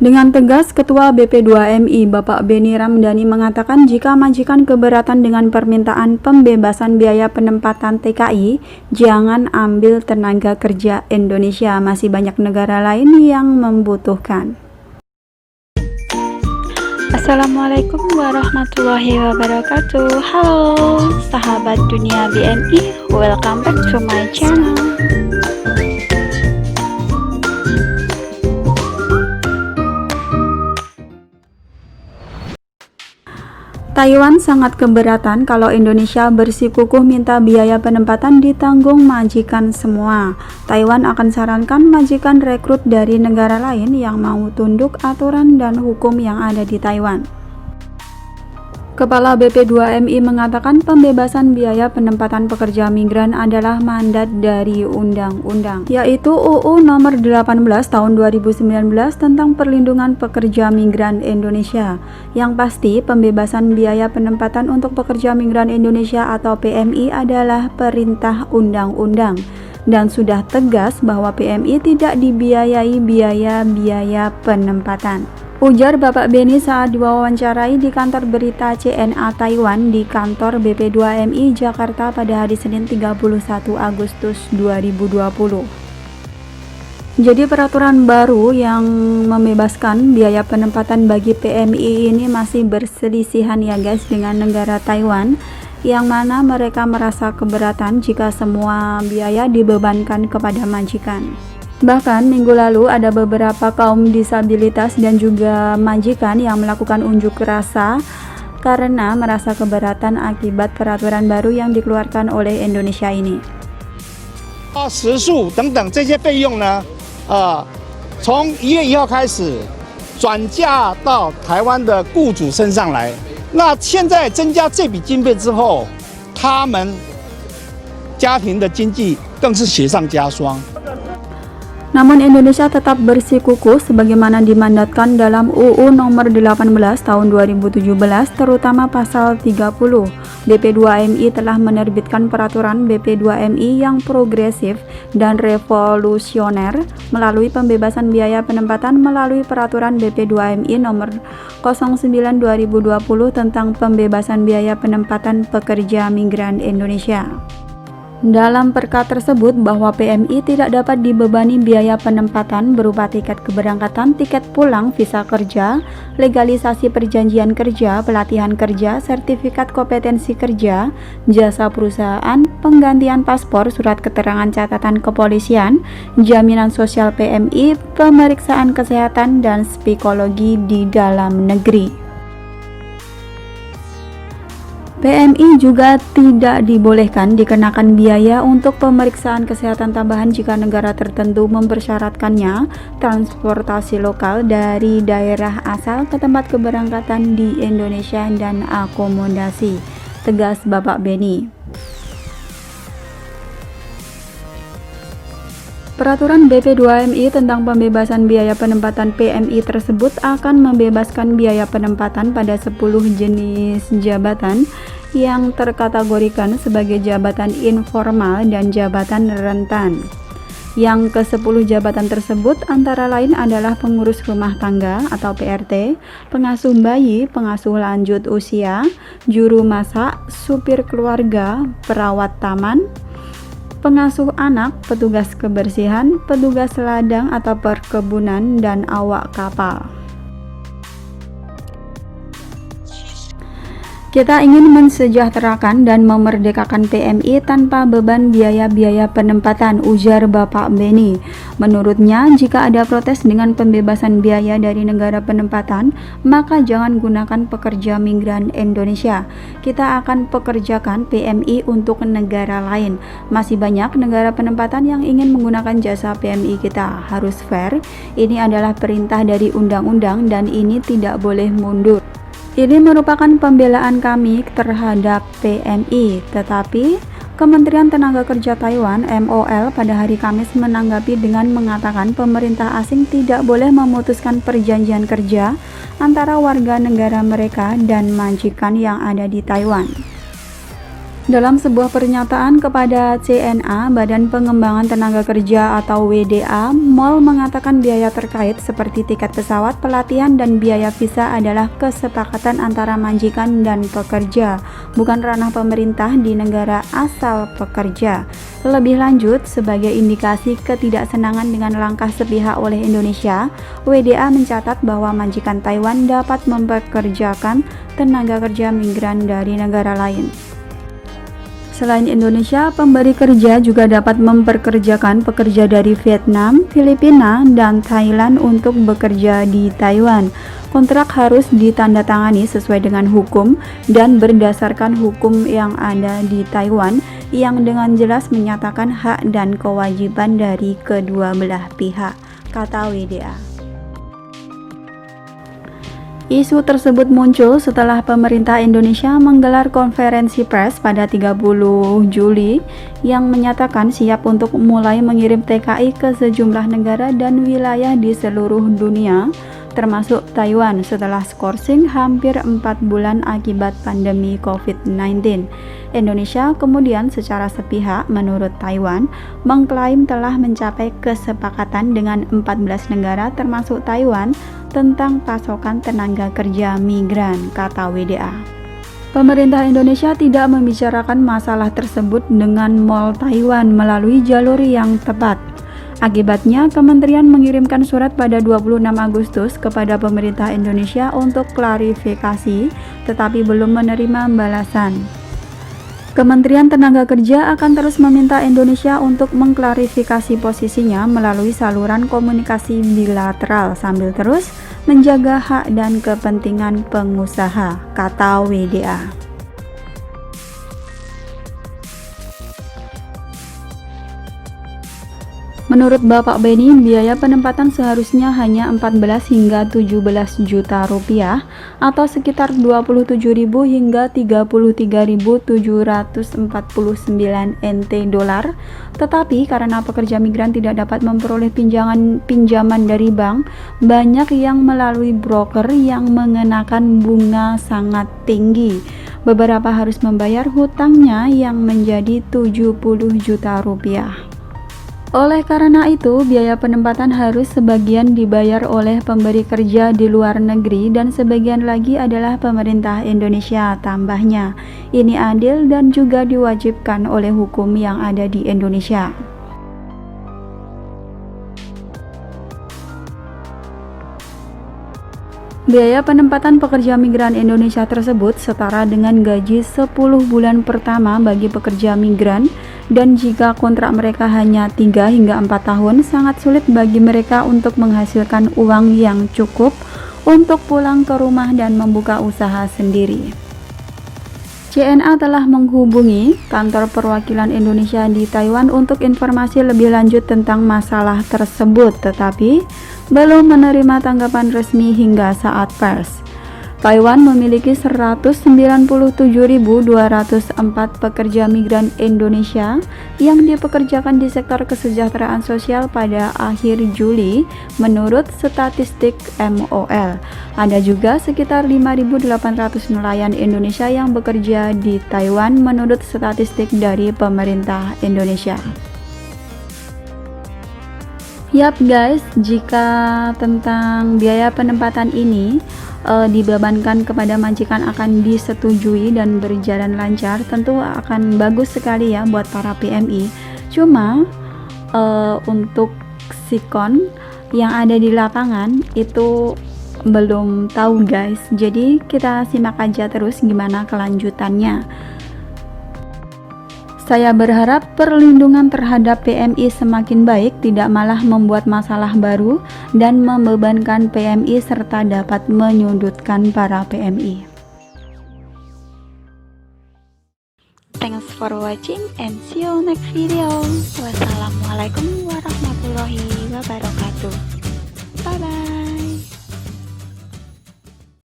Dengan tegas, Ketua BP2MI Bapak Beni Ramdhani mengatakan jika majikan keberatan dengan permintaan pembebasan biaya penempatan TKI, jangan ambil tenaga kerja Indonesia, masih banyak negara lain yang membutuhkan. Assalamualaikum warahmatullahi wabarakatuh. Halo sahabat dunia BMI, welcome back to my channel. Taiwan sangat keberatan kalau Indonesia bersikukuh minta biaya penempatan ditanggung majikan semua. Taiwan akan sarankan majikan rekrut dari negara lain yang mau tunduk aturan dan hukum yang ada di Taiwan. Kepala BP2MI mengatakan pembebasan biaya penempatan pekerja migran adalah mandat dari undang-undang, yaitu UU Nomor 18 Tahun 2019 tentang Perlindungan Pekerja Migran Indonesia. Yang pasti, pembebasan biaya penempatan untuk pekerja migran Indonesia atau PMI adalah perintah undang-undang dan sudah tegas bahwa PMI tidak dibiayai biaya penempatan. Ujar Bapak Beni saat diwawancarai di kantor berita CNA Taiwan di kantor BP2MI Jakarta pada hari Senin 31 Agustus 2020. Jadi peraturan baru yang membebaskan biaya penempatan bagi PMI ini masih berselisihan ya guys dengan negara Taiwan, yang mana mereka merasa keberatan jika semua biaya dibebankan kepada majikan. Bahkan minggu lalu ada beberapa kaum disabilitas dan juga majikan yang melakukan unjuk rasa karena merasa keberatan akibat peraturan baru yang dikeluarkan oleh Indonesia ini. 时数等等这些费用呢，从1月1号开始转嫁到台湾的雇主身上来。那现在增加这笔经费之后，他们家庭的经济更是雪上加霜。 Namun Indonesia tetap bersikukuh sebagaimana dimandatkan dalam UU Nomor 18 Tahun 2017 terutama pasal 30. BP2MI telah menerbitkan peraturan BP2MI yang progresif dan revolusioner melalui pembebasan biaya penempatan melalui peraturan BP2MI Nomor 09/2020 tentang pembebasan biaya penempatan pekerja migran Indonesia. Dalam perka tersebut bahwa PMI tidak dapat dibebani biaya penempatan berupa tiket keberangkatan, tiket pulang, visa kerja, legalisasi perjanjian kerja, pelatihan kerja, sertifikat kompetensi kerja, jasa perusahaan, penggantian paspor, surat keterangan catatan kepolisian, jaminan sosial PMI, pemeriksaan kesehatan, dan psikologi di dalam negeri. PMI juga tidak dibolehkan dikenakan biaya untuk pemeriksaan kesehatan tambahan jika negara tertentu mempersyaratkannya transportasi lokal dari daerah asal ke tempat keberangkatan di Indonesia dan akomodasi, tegas Bapak Beni. Peraturan BP2MI tentang pembebasan biaya penempatan PMI tersebut akan membebaskan biaya penempatan pada 10 jenis jabatan yang terkategorikan sebagai jabatan informal dan jabatan rentan. Yang ke-10 jabatan tersebut antara lain adalah pengurus rumah tangga atau PRT, pengasuh bayi, pengasuh lanjut usia, juru masak, supir keluarga, perawat taman, pengasuh anak, petugas kebersihan, petugas ladang atau perkebunan, dan awak kapal. Kita ingin mensejahterakan dan memerdekakan PMI tanpa beban biaya penempatan, ujar Bapak Beni. Menurutnya, jika ada protes dengan pembebasan biaya dari negara penempatan, maka jangan gunakan pekerja migran Indonesia. Kita akan pekerjakan PMI untuk negara lain. Masih banyak negara penempatan yang ingin menggunakan jasa PMI kita. Harus fair, ini adalah perintah dari undang-undang dan ini tidak boleh mundur. Ini merupakan pembelaan kami terhadap PMI, tetapi Kementerian Tenaga Kerja Taiwan (MOL) pada hari Kamis menanggapi dengan mengatakan pemerintah asing tidak boleh memutuskan perjanjian kerja antara warga negara mereka dan majikan yang ada di Taiwan. Dalam sebuah pernyataan kepada CNA, Badan Pengembangan Tenaga Kerja atau WDA, MOL mengatakan biaya terkait seperti tiket pesawat, pelatihan, dan biaya visa adalah kesepakatan antara majikan dan pekerja, bukan ranah pemerintah di negara asal pekerja. Lebih lanjut, sebagai indikasi ketidaksenangan dengan langkah sepihak oleh Indonesia, WDA mencatat bahwa majikan Taiwan dapat mempekerjakan tenaga kerja migran dari negara lain. Selain Indonesia, pemberi kerja juga dapat memperkerjakan pekerja dari Vietnam, Filipina, dan Thailand untuk bekerja di Taiwan. Kontrak harus ditandatangani sesuai dengan hukum dan berdasarkan hukum yang ada di Taiwan yang dengan jelas menyatakan hak dan kewajiban dari kedua belah pihak, kata WDA. Isu tersebut muncul setelah pemerintah Indonesia menggelar konferensi pers pada 30 Juli yang menyatakan siap untuk mulai mengirim TKI ke sejumlah negara dan wilayah di seluruh dunia, termasuk Taiwan setelah skorsing hampir 4 bulan akibat pandemi COVID-19. Indonesia kemudian secara sepihak menurut Taiwan mengklaim telah mencapai kesepakatan dengan 14 negara termasuk Taiwan tentang pasokan tenaga kerja migran, kata WDA. Pemerintah Indonesia tidak membicarakan masalah tersebut dengan MOL Taiwan melalui jalur yang tepat. Akibatnya, Kementerian mengirimkan surat pada 26 Agustus kepada pemerintah Indonesia untuk klarifikasi, tetapi belum menerima balasan. Kementerian Tenaga Kerja akan terus meminta Indonesia untuk mengklarifikasi posisinya melalui saluran komunikasi bilateral sambil terus menjaga hak dan kepentingan pengusaha, kata WDA. Menurut Bapak Beni, biaya penempatan seharusnya hanya 14 hingga 17 juta rupiah atau sekitar 27.000 hingga 33.749 NT dolar. Tetapi karena pekerja migran tidak dapat memperoleh pinjaman dari bank, banyak yang melalui broker yang mengenakan bunga sangat tinggi. Beberapa harus membayar hutangnya yang menjadi 70 juta rupiah. Oleh karena itu, biaya penempatan harus sebagian dibayar oleh pemberi kerja di luar negeri dan sebagian lagi adalah pemerintah Indonesia, tambahnya. Ini adil dan juga diwajibkan oleh hukum yang ada di Indonesia. Biaya penempatan pekerja migran Indonesia tersebut setara dengan gaji 10 bulan pertama bagi pekerja migran, dan jika kontrak mereka hanya 3 hingga 4 tahun, sangat sulit bagi mereka untuk menghasilkan uang yang cukup untuk pulang ke rumah dan membuka usaha sendiri. CNA telah menghubungi kantor perwakilan Indonesia di Taiwan untuk informasi lebih lanjut tentang masalah tersebut, tetapi belum menerima tanggapan resmi hingga saat pers. Taiwan memiliki 197.204 pekerja migran Indonesia yang dipekerjakan di sektor kesejahteraan sosial pada akhir Juli menurut statistik MOL. Ada juga sekitar 5.800 nelayan Indonesia yang bekerja di Taiwan menurut statistik dari pemerintah Indonesia. Yap guys, jika tentang biaya penempatan ini dibebankan kepada majikan akan disetujui dan berjalan lancar, tentu akan bagus sekali ya buat para PMI. Cuma untuk sikon yang ada di lapangan itu belum tahu guys, jadi kita simak aja terus gimana kelanjutannya. Saya berharap perlindungan terhadap PMI semakin baik, tidak malah membuat masalah baru dan membebankan PMI serta dapat menyudutkan para PMI. Thanks for watching and see you next video. Wassalamualaikum warahmatullahi wabarakatuh. Bye bye.